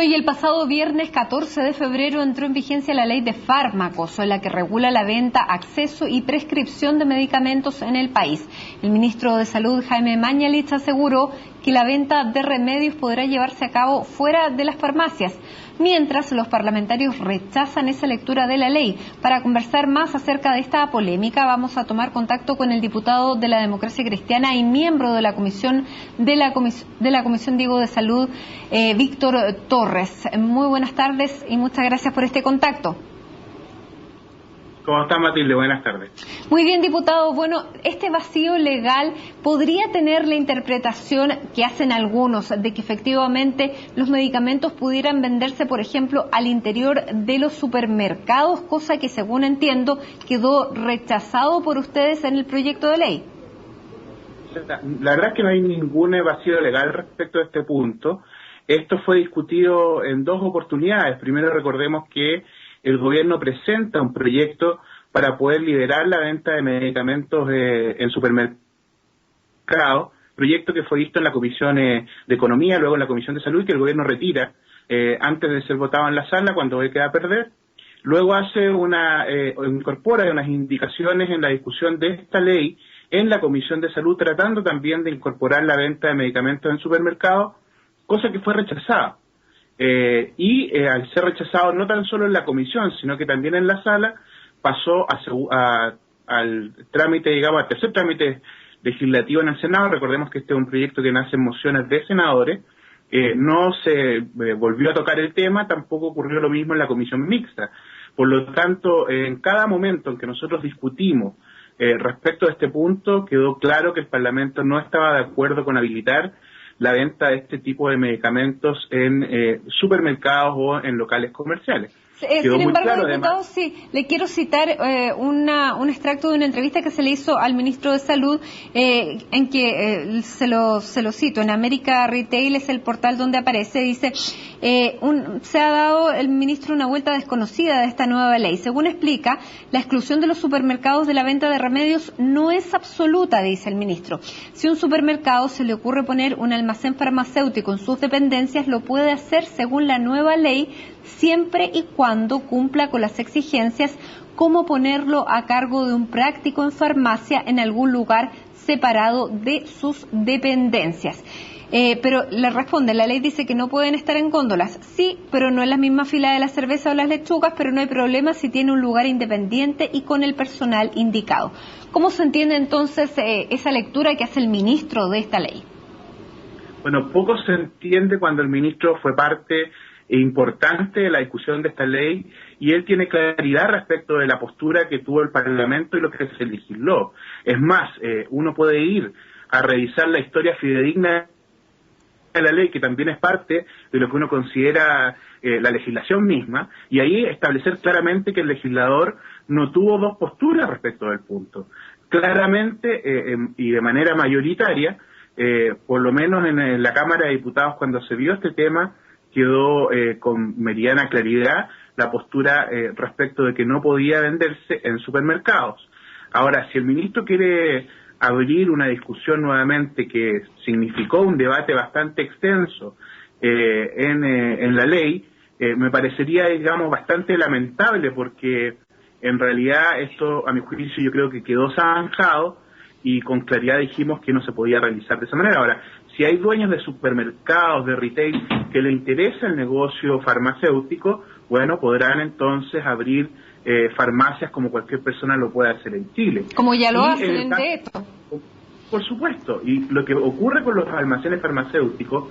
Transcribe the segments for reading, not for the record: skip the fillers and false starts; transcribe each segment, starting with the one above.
Bueno, y el pasado viernes 14 de febrero entró en vigencia la ley de fármacos, la que regula la venta, acceso y prescripción de medicamentos en el país. El ministro de Salud, Jaime Mañalich, aseguró que la venta de remedios podrá llevarse a cabo fuera de las farmacias, mientras los parlamentarios rechazan esa lectura de la ley. Para conversar más acerca de esta polémica, vamos a tomar contacto con el diputado de la Democracia Cristiana y miembro de la Comisión Diego de Salud, Víctor Torres. Muy buenas tardes y muchas gracias por este contacto. ¿Cómo está, Matilde? Buenas tardes. Muy bien, diputado. Bueno, este vacío legal podría tener la interpretación que hacen algunos de que efectivamente los medicamentos pudieran venderse, por ejemplo, al interior de los supermercados, cosa que, según entiendo, quedó rechazado por ustedes en el proyecto de ley. La verdad es que no hay ningún vacío legal respecto a este punto. Esto fue discutido en dos oportunidades. Primero, recordemos que el gobierno presenta un proyecto para poder liberar la venta de medicamentos en supermercados, proyecto que fue visto en la Comisión de Economía, luego en la Comisión de Salud, y que el gobierno retira antes de ser votado en la sala cuando ve que va a perder. Luego incorpora unas indicaciones en la discusión de esta ley en la Comisión de Salud, tratando también de incorporar la venta de medicamentos en supermercados, cosa que fue rechazada. Al ser rechazado no tan solo en la comisión, sino que también en la sala, pasó al trámite, digamos, al tercer trámite legislativo en el Senado. Recordemos que este es un proyecto que nace en mociones de senadores. No se volvió a tocar el tema, tampoco ocurrió lo mismo en la comisión mixta. Por lo tanto, en cada momento en que nosotros discutimos respecto a este punto, quedó claro que el Parlamento no estaba de acuerdo con habilitar la venta de este tipo de medicamentos en supermercados o en locales comerciales. Sin embargo, diputado, sí, le quiero citar un extracto de una entrevista que se le hizo al ministro de Salud, en que se lo cito, en América Retail es el portal donde aparece, dice, se ha dado el ministro una vuelta desconocida de esta nueva ley. Según explica, la exclusión de los supermercados de la venta de remedios no es absoluta, dice el ministro. Si a un supermercado se le ocurre poner un almacén farmacéutico en sus dependencias, lo puede hacer según la nueva ley, siempre y cuando cumpla con las exigencias como ponerlo a cargo de un práctico en farmacia en algún lugar separado de sus dependencias. Pero le responde, la ley dice que no pueden estar en góndolas. Sí, pero no en la misma fila de la cerveza o las lechugas, pero no hay problema si tiene un lugar independiente y con el personal indicado. ¿Cómo se entiende entonces esa lectura que hace el ministro de esta ley? Bueno, poco se entiende cuando el ministro fue parte importante de la discusión de esta ley y él tiene claridad respecto de la postura que tuvo el Parlamento y lo que se legisló. Es más, uno puede ir a revisar la historia fidedigna de la ley, que también es parte de lo que uno considera la legislación misma, y ahí establecer claramente que el legislador no tuvo dos posturas respecto del punto. Claramente y de manera mayoritaria, por lo menos en la Cámara de Diputados, cuando se vio este tema, quedó con meridiana claridad la postura respecto de que no podía venderse en supermercados. Ahora, si el ministro quiere abrir una discusión nuevamente que significó un debate bastante extenso en la ley, me parecería, digamos, bastante lamentable, porque en realidad esto, a mi juicio, yo creo que quedó zanjado y con claridad dijimos que no se podía realizar de esa manera. Ahora, si hay dueños de supermercados, de retail, que le interesa el negocio farmacéutico, bueno, podrán entonces abrir farmacias como cualquier persona lo puede hacer en Chile. Como ya lo hacen, de hecho. Por supuesto, y lo que ocurre con los almacenes farmacéuticos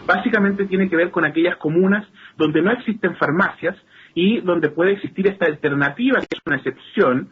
básicamente tiene que ver con aquellas comunas donde no existen farmacias y donde puede existir esta alternativa, que es una excepción,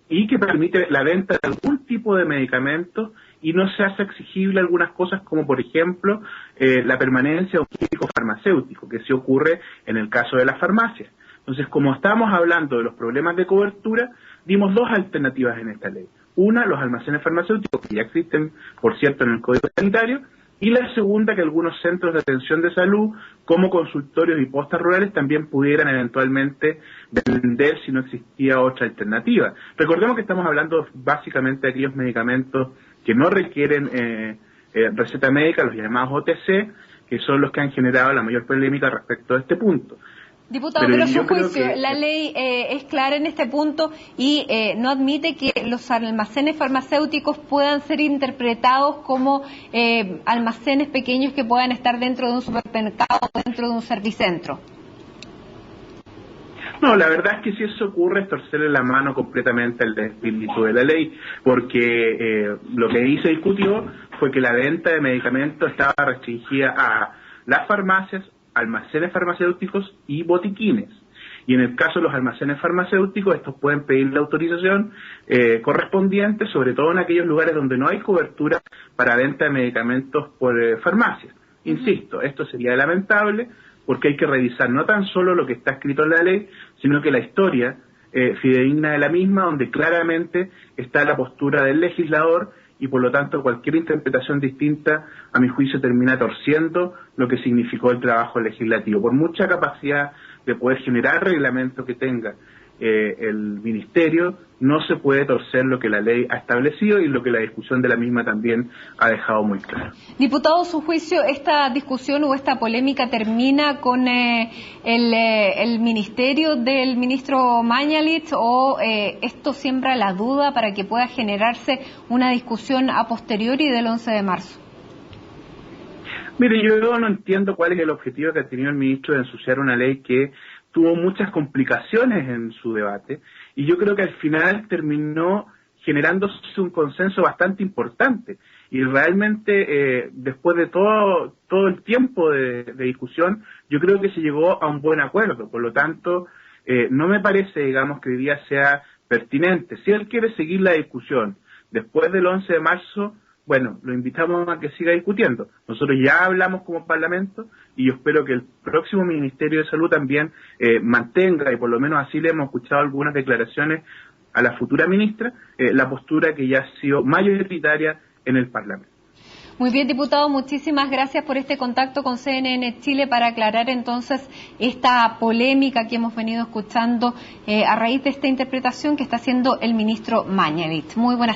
y que permite la venta de algún tipo de medicamento y no se hace exigible algunas cosas como, por ejemplo, la permanencia de un clínico farmacéutico, que sí ocurre en el caso de las farmacias. Entonces, como estamos hablando de los problemas de cobertura, dimos dos alternativas en esta ley. Una, los almacenes farmacéuticos, que ya existen, por cierto, en el Código Sanitario, y la segunda, que algunos centros de atención de salud, como consultorios y postas rurales, también pudieran eventualmente vender si no existía otra alternativa. Recordemos que estamos hablando básicamente de aquellos medicamentos que no requieren receta médica, los llamados OTC, que son los que han generado la mayor polémica respecto a este punto. Diputado, pero su juicio, la ley es clara en este punto y no admite que los almacenes farmacéuticos puedan ser interpretados como almacenes pequeños que puedan estar dentro de un supermercado o dentro de un servicentro. No, la verdad es que si eso ocurre es torcerle la mano completamente al espíritu de la ley, porque lo que ahí se discutió fue que la venta de medicamentos estaba restringida a las farmacias, almacenes farmacéuticos y botiquines. Y en el caso de los almacenes farmacéuticos, estos pueden pedir la autorización correspondiente, sobre todo en aquellos lugares donde no hay cobertura para venta de medicamentos por farmacias. Insisto, esto sería lamentable porque hay que revisar no tan solo lo que está escrito en la ley, sino que la historia fidedigna de la misma, donde claramente está la postura del legislador, y por lo tanto cualquier interpretación distinta, a mi juicio, termina torciendo lo que significó el trabajo legislativo. Por mucha capacidad de poder generar reglamentos que tenga el Ministerio, no se puede torcer lo que la ley ha establecido y lo que la discusión de la misma también ha dejado muy claro. Diputado, su juicio, ¿esta discusión o esta polémica termina con el ministerio del ministro Mañalich o esto siembra la duda para que pueda generarse una discusión a posteriori del 11 de marzo? Mire, yo no entiendo cuál es el objetivo que ha tenido el ministro de ensuciar una ley que tuvo muchas complicaciones en su debate, y yo creo que al final terminó generándose un consenso bastante importante, y realmente después de todo el tiempo de discusión, yo creo que se llegó a un buen acuerdo. Por lo tanto, no me parece, digamos, que hoy día sea pertinente. Si él quiere seguir la discusión después del 11 de marzo, bueno, lo invitamos a que siga discutiendo. Nosotros ya hablamos como Parlamento y yo espero que el próximo Ministerio de Salud también mantenga, y por lo menos así le hemos escuchado algunas declaraciones a la futura ministra, la postura que ya ha sido mayoritaria en el Parlamento. Muy bien, diputado, muchísimas gracias por este contacto con CNN Chile para aclarar entonces esta polémica que hemos venido escuchando a raíz de esta interpretación que está haciendo el ministro Mañalich. Muy buenas